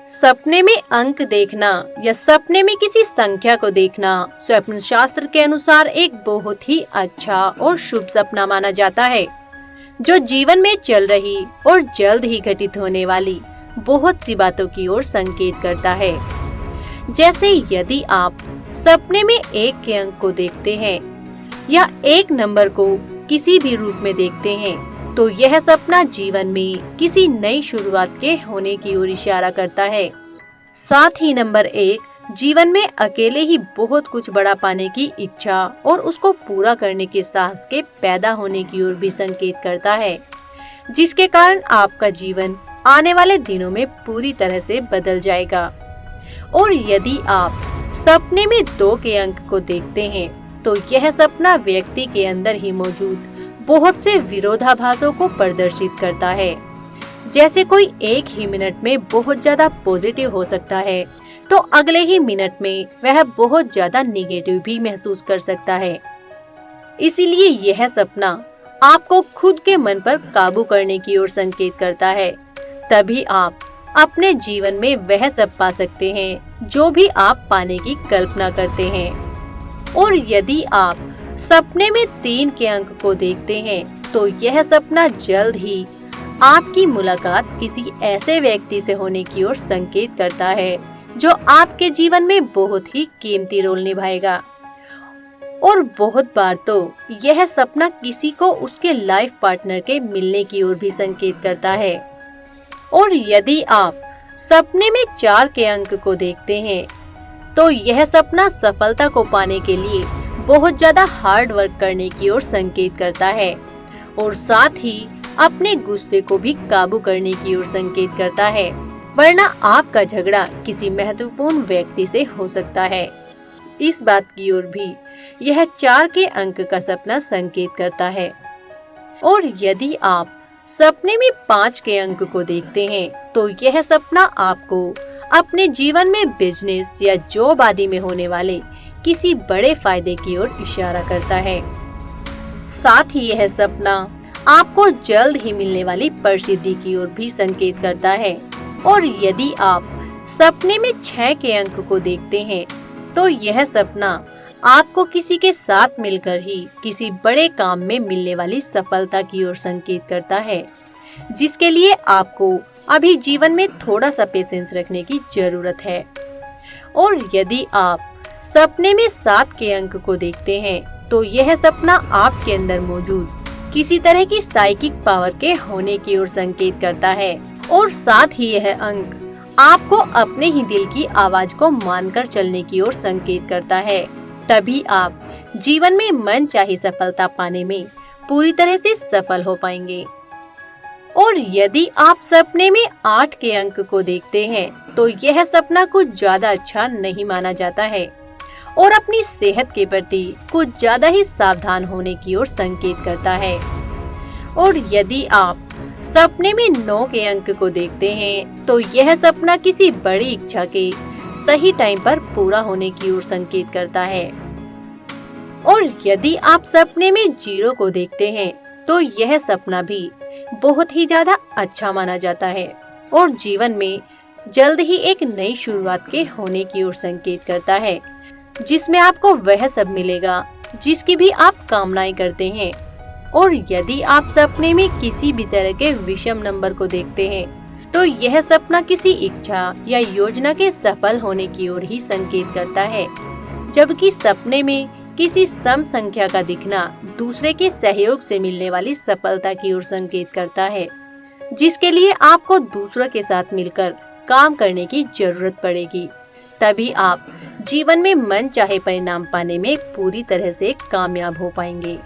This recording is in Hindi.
सपने में अंक देखना या सपने में किसी संख्या को देखना स्वप्न शास्त्र के अनुसार एक बहुत ही अच्छा और शुभ सपना माना जाता है, जो जीवन में चल रही और जल्द ही घटित होने वाली बहुत सी बातों की ओर संकेत करता है। जैसे यदि आप सपने में एक के अंक को देखते हैं या एक नंबर को किसी भी रूप में देखते हैं, तो यह सपना जीवन में किसी नई शुरुआत के होने की ओर इशारा करता है। साथ ही नंबर 1 जीवन में अकेले ही बहुत कुछ बड़ा पाने की इच्छा और उसको पूरा करने के साहस के पैदा होने की ओर भी संकेत करता है, जिसके कारण आपका जीवन आने वाले दिनों में पूरी तरह से बदल जाएगा। और यदि आप सपने में 2 के अंक को देखते हैं, तो यह सपना व्यक्ति के अंदर ही मौजूद बहुत से विरोधाभासों को प्रदर्शित करता है। जैसे कोई एक ही मिनट में बहुत ज्यादा पॉजिटिव हो सकता है, तो अगले ही मिनट में वह बहुत ज्यादा निगेटिव भी महसूस कर सकता है। इसीलिए यह सपना आपको खुद के मन पर काबू करने की ओर संकेत करता है। तभी आप अपने जीवन में वह सब पा सकते हैं जो भी आप पाने की कल्पना करते हैं। और यदि आप सपने में 3 के अंक को देखते हैं, तो यह सपना जल्द ही आपकी मुलाकात किसी ऐसे व्यक्ति से होने की ओर संकेत करता है, जो आपके जीवन में बहुत ही कीमती रोल निभाएगा। और बहुत बार तो यह सपना किसी को उसके लाइफ पार्टनर के मिलने की ओर भी संकेत करता है। और यदि आप सपने में 4 के अंक को देखते हैं, तो यह सपना सफलता को पाने के लिए बहुत ज्यादा हार्ड वर्क करने की ओर संकेत करता है और साथ ही अपने गुस्से को भी काबू करने की ओर संकेत करता है, वरना आपका झगड़ा किसी महत्वपूर्ण व्यक्ति से हो सकता है। इस बात की ओर भी यह 4 के अंक का सपना संकेत करता है। और यदि आप सपने में 5 के अंक को देखते हैं, तो यह सपना आपको अपने जीवन में बिजनेस या जॉब आदि में होने वाले किसी बड़े फायदे की ओर इशारा करता है। साथ ही यह सपना आपको जल्द ही मिलने वाली प्रसिद्धि की ओर भी संकेत करता है। और यदि आप सपने में 6 के अंक को देखते हैं, तो यह सपना आपको किसी के साथ मिलकर ही किसी बड़े काम में मिलने वाली सफलता की ओर संकेत करता है, जिसके लिए आपको अभी जीवन में थोड़ा सा पेशेंस रखने की जरूरत है। और यदि आप सपने में 7 के अंक को देखते हैं, तो यह सपना आपके अंदर मौजूद किसी तरह की साइकिक पावर के होने की ओर संकेत करता है। और साथ ही यह अंक आपको अपने ही दिल की आवाज को मानकर चलने की ओर संकेत करता है। तभी आप जीवन में मनचाही सफलता पाने में पूरी तरह से सफल हो पाएंगे। और यदि आप सपने में 8 के अंक को देखते हैं, तो यह सपना कुछ ज्यादा अच्छा नहीं माना जाता है और अपनी सेहत के प्रति कुछ ज्यादा ही सावधान होने की ओर संकेत करता है। और यदि आप सपने में 9 के अंक को देखते हैं, तो यह सपना किसी बड़ी इच्छा के सही टाइम पर पूरा होने की ओर संकेत करता है। और यदि आप सपने में 0 को देखते हैं, तो यह सपना भी बहुत ही ज्यादा अच्छा माना जाता है और जीवन में जल्द ही एक नई शुरुआत के होने की ओर संकेत करता है, जिसमें आपको वह सब मिलेगा जिसकी भी आप कामनाएं करते हैं। और यदि आप सपने में किसी भी तरह के विषम नंबर को देखते हैं, तो यह सपना किसी इच्छा या योजना के सफल होने की ओर ही संकेत करता है, जबकि सपने में किसी सम संख्या का दिखना दूसरे के सहयोग से मिलने वाली सफलता की ओर संकेत करता है, जिसके लिए आपको दूसरों के साथ मिलकर काम करने की जरूरत पड़ेगी। तभी आप जीवन में मन चाहे परिणाम पाने में पूरी तरह से कामयाब हो पाएंगे।